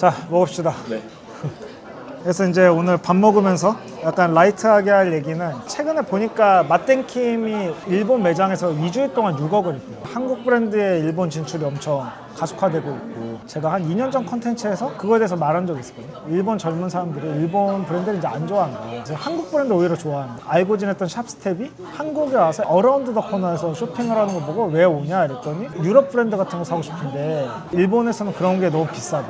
자, 먹읍시다. 네. 그래서 이제 오늘 밥 먹으면서 약간 라이트하게 할 얘기는 최근에 보니까 맛땡킴이 일본 매장에서 2주일 동안 6억을 했대요. 한국 브랜드의 일본 진출이 엄청 가속화되고 있고, 제가 한 2년 전 컨텐츠에서 그거에 대해서 말한 적이 있었거든요. 일본 젊은 사람들이 일본 브랜드를 이제 안 좋아한다. 그래서 한국 브랜드 오히려 좋아한다. 알고 지냈던 샵스텝이 한국에 와서 어라운드 더 코너에서 쇼핑을 하는 거 보고 왜 오냐 이랬더니 유럽 브랜드 같은 거 사고 싶은데 일본에서는 그런 게 너무 비싸다.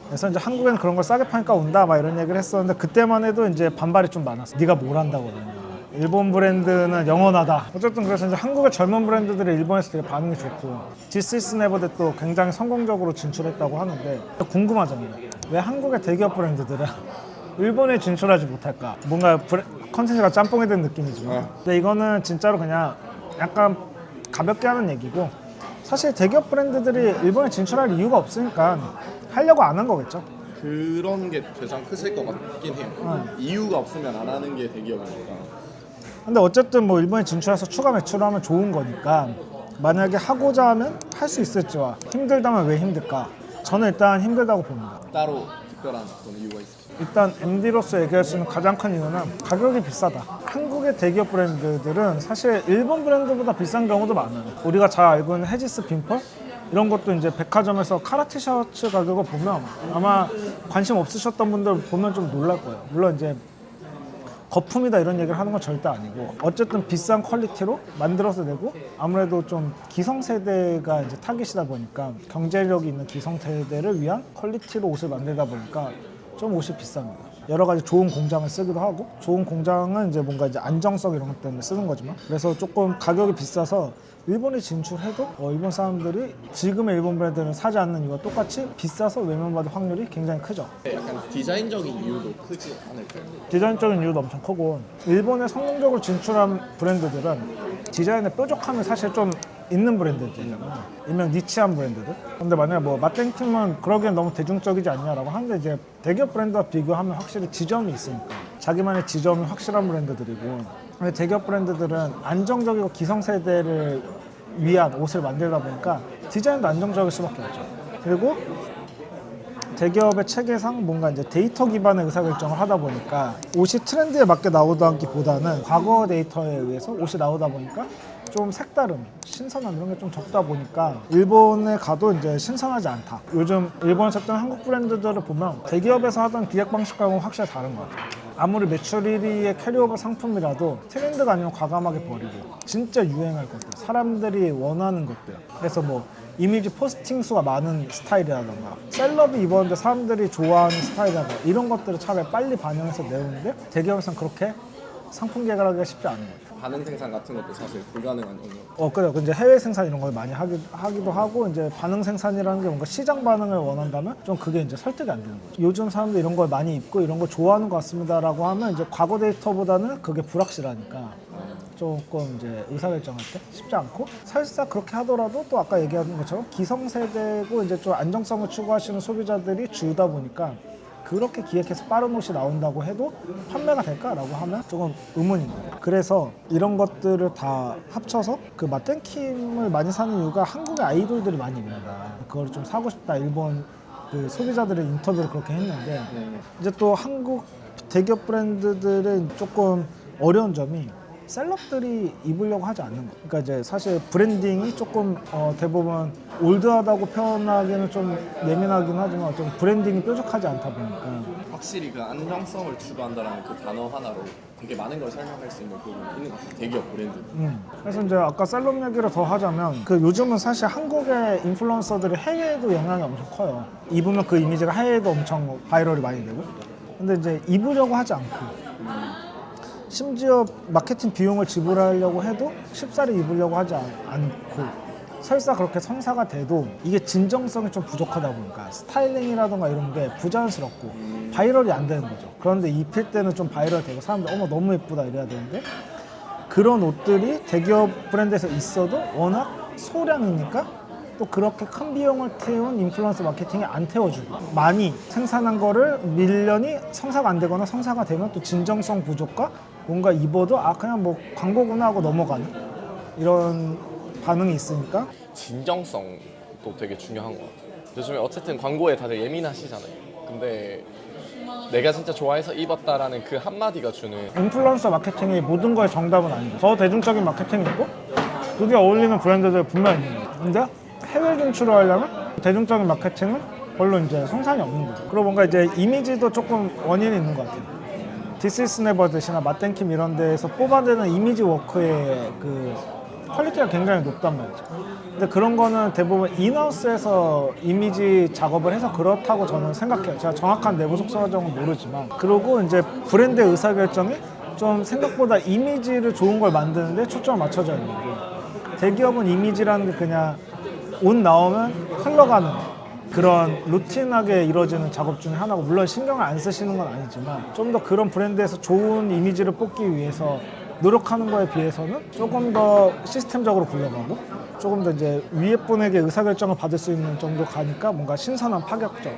그래서 이제 한국에는 그런 걸 싸게 파니까 온다 막 이런 얘기를 했었는데, 그때만 해도 이제 반발이 좀 많았어. 네가 뭘 한다고 그러냐. 일본 브랜드는 영원하다. 어쨌든 그래서 이제 한국의 젊은 브랜드들이 일본에서 되게 반응이 좋고, This is Never 도 굉장히 성공적으로 진출했다고 하는데, 궁금하잖아요. 왜 한국의 대기업 브랜드들은 일본에 진출하지 못할까? 뭔가 컨텐츠가 짬뽕이 된 느낌이지만, 근데 이거는 진짜로 그냥 약간 가볍게 하는 얘기고, 사실 대기업 브랜드들이 일본에 진출할 이유가 없으니까 하려고 안 한 거겠죠. 그런 게 가장 크실 것 같긴 해요. 이유가 없으면 안 하는 게 대기업이니까. 근데 어쨌든 뭐 일본에 진출해서 추가 매출을 하면 좋은 거니까, 만약에 하고자 하면 할 수 있을지와 힘들다면 왜 힘들까? 저는 일단 힘들다고 봅니다. 따로 특별한 어떤 이유가 있으시죠? 일단 MD로서 얘기할 수 있는 가장 큰 이유는 가격이 비싸다. 한국의 대기업 브랜드들은 사실 일본 브랜드보다 비싼 경우도 많아요. 우리가 잘 알고 있는 헤지스 빈펄? 이런 것도 이제 백화점에서 카라 티셔츠 가격을 보면 아마 관심 없으셨던 분들 보면 좀 놀랄 거예요. 물론 이제 거품이다 이런 얘기를 하는 건 절대 아니고, 어쨌든 비싼 퀄리티로 만들어서 내고, 아무래도 좀 기성세대가 이제 타깃이다 보니까 경제력이 있는 기성세대를 위한 퀄리티로 옷을 만들다 보니까 좀 옷이 비쌉니다. 여러 가지 좋은 공장을 쓰기도 하고, 좋은 공장은 이제 뭔가 이제 안정성 이런 것 때문에 쓰는 거지만, 그래서 조금 가격이 비싸서 일본에 진출해도 일본 사람들이 지금의 일본 브랜드는 사지 않는 이유와 똑같이 비싸서 외면받을 확률이 굉장히 크죠. 약간 디자인적인 이유도 크지 않을까요? 디자인적인 이유도 엄청 크고, 일본에 성공적으로 진출한 브랜드들은 디자인의 뾰족함이 사실 좀 있는 브랜드들이잖아요. 일명 니치한 브랜드들. 근데 만약에 뭐 맛땡킴은 그러기엔 너무 대중적이지 않냐라고 하는데, 이제 대기업 브랜드와 비교하면 확실히 지점이 있으니까 자기만의 지점이 확실한 브랜드들이고, 근데 대기업 브랜드들은 안정적이고 기성세대를 위한 옷을 만들다 보니까 디자인도 안정적일 수밖에 없죠. 그리고 대기업의 체계상 뭔가 이제 데이터 기반의 의사결정을 하다 보니까 옷이 트렌드에 맞게 나오다기보다는 과거 데이터에 의해서 옷이 나오다 보니까 좀 색다른, 신선한 이런 게 좀 적다 보니까 일본에 가도 이제 신선하지 않다. 요즘 일본에서 했던 한국 브랜드들을 보면 대기업에서 하던 기획 방식과는 확실히 다른 것 같아요. 아무리 매출 1위의 캐리오버 상품이라도 트렌드가 아니면 과감하게 버리고 진짜 유행할 것들, 사람들이 원하는 것들, 그래서 뭐 이미지 포스팅 수가 많은 스타일이라던가 셀럽이 입었는데 사람들이 좋아하는 스타일이라던가 이런 것들을 차라리 빨리 반영해서 내오는데, 대기업에서는 그렇게 상품 개발하기가 쉽지 않은 거죠. 반응 생산 같은 것도 사실 불가능한 영역. 그래요. 이제 해외 생산 이런 걸 많이 하기도 하고, 이제 반응 생산이라는 게 뭔가 시장 반응을 원한다면 좀 그게 이제 설득이 안 되는 거죠. 요즘 사람들 이런 걸 많이 입고 이런 걸 좋아하는 것 같습니다라고 하면 이제 과거 데이터보다는 그게 불확실하니까 조금 이제 의사결정할 때 쉽지 않고, 사실상 그렇게 하더라도 또 아까 얘기한 것처럼 기성세대고 이제 좀 안정성을 추구하시는 소비자들이 주다 보니까 그렇게 기획해서 빠른 옷이 나온다고 해도 판매가 될까라고 하면 조금 의문인 거예요. 그래서 이런 것들을 다 합쳐서 그 맛땡킴을 많이 사는 이유가 한국의 아이돌들이 많이 입는다. 그걸 좀 사고 싶다. 일본 그 소비자들의 인터뷰를 그렇게 했는데, 이제 또 한국 대기업 브랜드들은 조금 어려운 점이 셀럽들이 입으려고 하지 않는 거. 그러니까 이제 사실 브랜딩이 조금 대부분 올드하다고 표현하기는 좀 예민하긴 하지만 좀 브랜딩이 뾰족하지 않다 보니까 확실히 그 안정성을 추구한다는 그 단어 하나로 되게 많은 걸 설명할 수 있는 부분이 있는 것 같아요. 대기업 브랜드. 그래서 이제 아까 셀럽 얘기를 더 하자면, 그 요즘은 사실 한국의 인플루언서들이 해외에도 영향이 엄청 커요. 입으면 그 이미지가 해외에도 엄청 바이럴이 많이 되고, 근데 이제 입으려고 하지 않고 심지어 마케팅 비용을 지불하려고 해도 쉽사리 입으려고 하지 않고, 설사 그렇게 성사가 돼도 이게 진정성이 좀 부족하다 보니까 스타일링이라던가 이런 게 부자연스럽고 바이럴이 안 되는 거죠. 그런데 입힐 때는 좀 바이럴 되고 사람들 어머 너무 예쁘다 이래야 되는데, 그런 옷들이 대기업 브랜드에서 있어도 워낙 소량이니까 또 그렇게 큰 비용을 태운 인플루언서 마케팅이 안 태워주고, 많이 생산한 거를 밀려니 성사가 안 되거나 성사가 되면 또 진정성 부족과 뭔가 입어도 그냥 뭐 광고구나 하고 넘어가는 이런 반응이 있으니까. 진정성도 되게 중요한 것 같아요. 요즘에 어쨌든 광고에 다들 예민하시잖아요. 근데 내가 진짜 좋아해서 입었다라는 그 한마디가 주는 인플루언서 마케팅이 모든 거의 정답은 아니죠. 더 대중적인 마케팅이 있고 그게 어울리는 브랜드들 분명히 있는 거예요. 근데 해외 진출을 하려면 대중적인 마케팅은 별로 이제 성산이 없는 거죠. 그리고 뭔가 이제 이미지도 조금 원인이 있는 것 같아요. This is Never That이나 맛땡킴 이런 데에서 뽑아내는 이미지 워크의 그 퀄리티가 굉장히 높단 말이죠. 근데 그런 거는 대부분 인하우스에서 이미지 작업을 해서 그렇다고 저는 생각해요. 제가 정확한 내부 속성 과정은 모르지만. 그리고 이제 브랜드의 의사결정이 좀 생각보다 이미지를 좋은 걸 만드는데 초점을 맞춰져 있는 게 대기업은 이미지라는 게 그냥 옷 나오면 흘러가는 그런 루틴하게 이루어지는 작업 중에 하나고 물론 신경을 안 쓰시는 건 아니지만 좀 더 그런 브랜드에서 좋은 이미지를 뽑기 위해서 노력하는 거에 비해서는 조금 더 시스템적으로 굴러가고 조금 더 이제 위에 분에게 의사결정을 받을 수 있는 정도 가니까 뭔가 신선한 파격적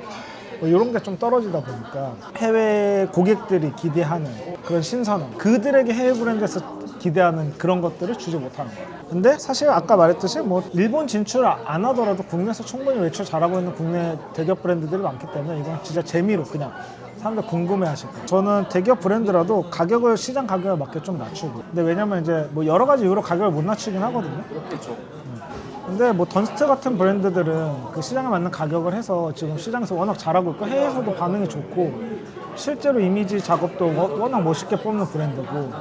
뭐 이런 게 좀 떨어지다 보니까 해외 고객들이 기대하는 그런 신선함 그들에게 해외 브랜드에서 기대하는 그런 것들을 주지 못하는 거예요. 근데 사실 아까 말했듯이 뭐 일본 진출 안 하더라도 국내에서 충분히 외출 잘하고 있는 국내 대기업 브랜드들이 많기 때문에 이건 진짜 재미로 그냥 사람들 궁금해하실 거예요. 저는 대기업 브랜드라도 가격을 시장 가격에 맞게 좀 낮추고 근데 왜냐면 이제 뭐 여러 가지 이유로 가격을 못 낮추긴 하거든요. 그렇죠. 근데 뭐 던스트 같은 브랜드들은 그 시장에 맞는 가격을 해서 지금 시장에서 워낙 잘하고 있고 해외에서도 반응이 좋고 실제로 이미지 작업도 워낙 멋있게 뽑는 브랜드고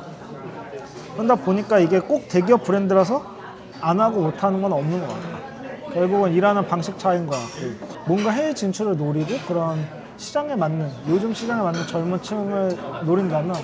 그러다 보니까 이게 꼭 대기업 브랜드라서 안 하고 못 하는 건 없는 것 같아요. 결국은 일하는 방식 차이인 것 같고 뭔가 해외 진출을 노리고 그런 시장에 맞는 요즘 시장에 맞는 젊은 층을 노린다면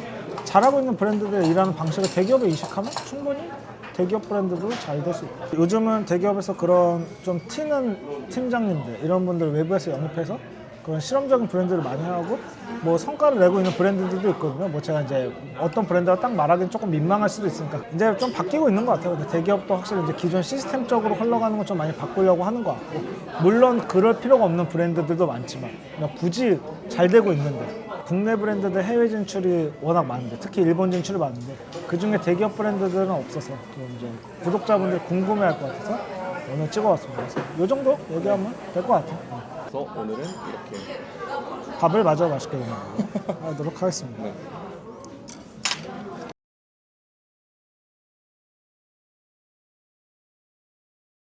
잘하고 있는 브랜드들의 일하는 방식을 대기업에 이식하면 충분히 대기업 브랜드도 잘 될 수 있고 요즘은 대기업에서 그런 좀 튀는 팀장님들 이런 분들 외부에서 영입해서 그런 실험적인 브랜드를 많이 하고 뭐 성과를 내고 있는 브랜드들도 있거든요. 뭐 제가 이제 어떤 브랜드가 딱 말하기는 조금 민망할 수도 있으니까 이제 좀 바뀌고 있는 것 같아요. 근데 대기업도 확실히 이제 기존 시스템적으로 흘러가는 건 좀 많이 바꾸려고 하는 것 같고 물론 그럴 필요가 없는 브랜드들도 많지만 그냥 굳이 잘 되고 있는데 국내 브랜드들 해외 진출이 워낙 많은데 특히 일본 진출이 많은데 그 중에 대기업 브랜드들은 없어서 좀 이제 구독자분들 궁금해할 것 같아서 오늘 찍어왔습니다. 그래서 이 정도 얘기하면 될 것 같아요. 그래서 오늘은 이렇게 밥을 마저 맛있게 먹는 걸로 하도록 하겠습니다. 네.